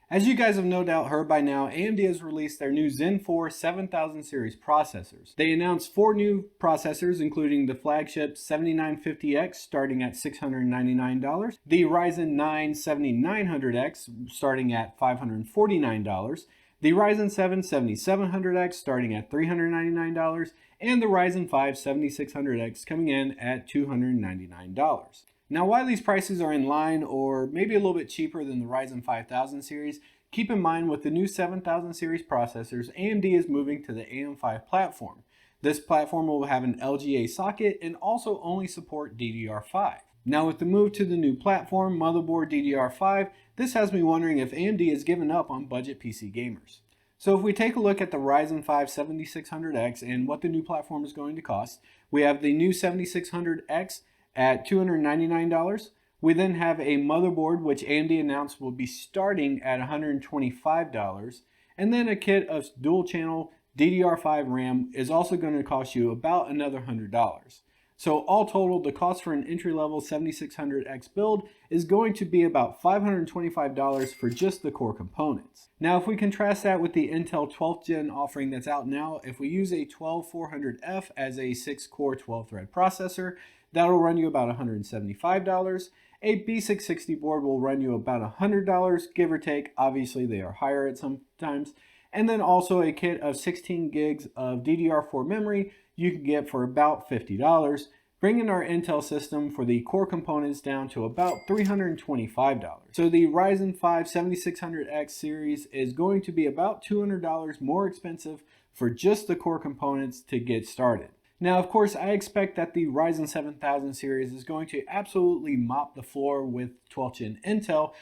As you guys have no doubt heard by now, AMD has released their new Zen 4 7000 series processors. They announced 4 new processors, including the flagship 7950X starting at $699, the Ryzen 9 7900X starting at $549, the Ryzen 7 7700X starting at $399, and the Ryzen 5 7600X coming in at $299. Now, while these prices are in line or maybe a little bit cheaper than the Ryzen 5000 series, keep in mind with the new 7000 series processors, AMD is moving to the AM5 platform. This platform will have an LGA socket and also only support DDR5. Now, with the move to the new platform, motherboard DDR5, this has me wondering if AMD has given up on budget PC gamers. So if we take a look at the Ryzen 5 7600X and what the new platform is going to cost, we have the new 7600X at $299. We then have a motherboard which AMD announced will be starting at $125, and then a kit of dual channel DDR5 RAM is also going to cost you about another $100. So all total, the cost for an entry-level 7600X build is going to be about $525 for just the core components. Now, if we contrast that with the Intel 12th gen offering that's out now, if we use a 12400F as a 6-core 12-thread processor, that'll run you about $175. A B660 board will run you about $100, give or take. Obviously, they are higher at some times. And then also a kit of 16 gigs of DDR4 memory you can get for about $50, bringing our Intel system for the core components down to about $325. So the Ryzen 5 7600X series is going to be about $200 more expensive for just the core components to get started. Now, of course, I expect that the Ryzen 7000 series is going to absolutely mop the floor with 12th gen Intel,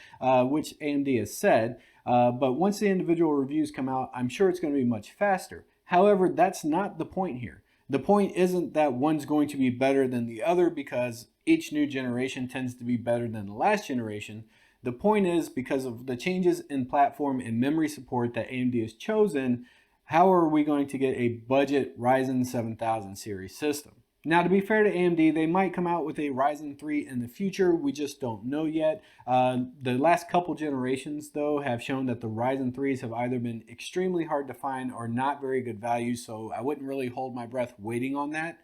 which AMD has said, but once the individual reviews come out, I'm sure it's going to be much faster. However, that's not the point here. The point isn't that one's going to be better than the other because each new generation tends to be better than the last generation. The point is because of the changes in platform and memory support that AMD has chosen, how are we going to get a budget Ryzen 7000 series system? Now, to be fair to AMD, they might come out with a Ryzen 3 in the future. We just don't know yet. The last couple generations, though, have shown that the Ryzen 3s have either been extremely hard to find or not very good value, so I wouldn't really hold my breath waiting on that.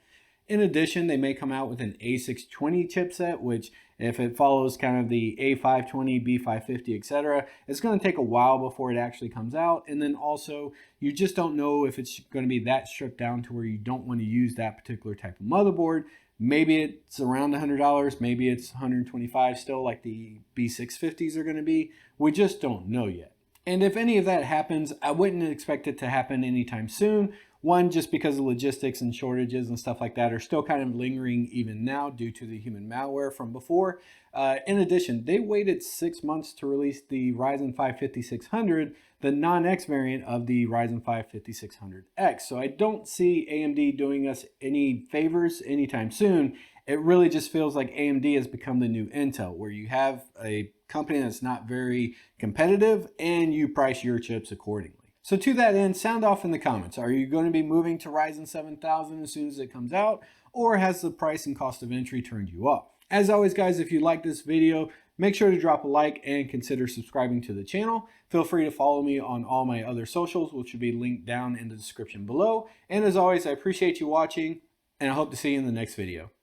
In addition, they may come out with an A620 chipset, which if it follows kind of the A520, B550, etc., it's going to take a while before it actually comes out. And then also, you just don't know if it's going to be that stripped down to where you don't want to use that particular type of motherboard. Maybe it's around $100, maybe it's $125 still like the B650s are going to be. We just don't know yet. And if any of that happens, I wouldn't expect it to happen anytime soon. One, just because the logistics and shortages and stuff like that are still kind of lingering even now due to the human malware from before. In addition, they waited 6 months to release the Ryzen 5 5600, the non-X variant of the Ryzen 5 5600X. So I don't see AMD doing us any favors anytime soon. It really just feels like AMD has become the new Intel, where you have a company that's not very competitive and you price your chips accordingly. So to that end, sound off in the comments. Are you going to be moving to Ryzen 7000 as soon as it comes out, or has the price and cost of entry turned you off? As always, guys, if you like this video, make sure to drop a like and consider subscribing to the channel. Feel free to follow me on all my other socials, which will be linked down in the description below. And as always, I appreciate you watching, and I hope to see you in the next video.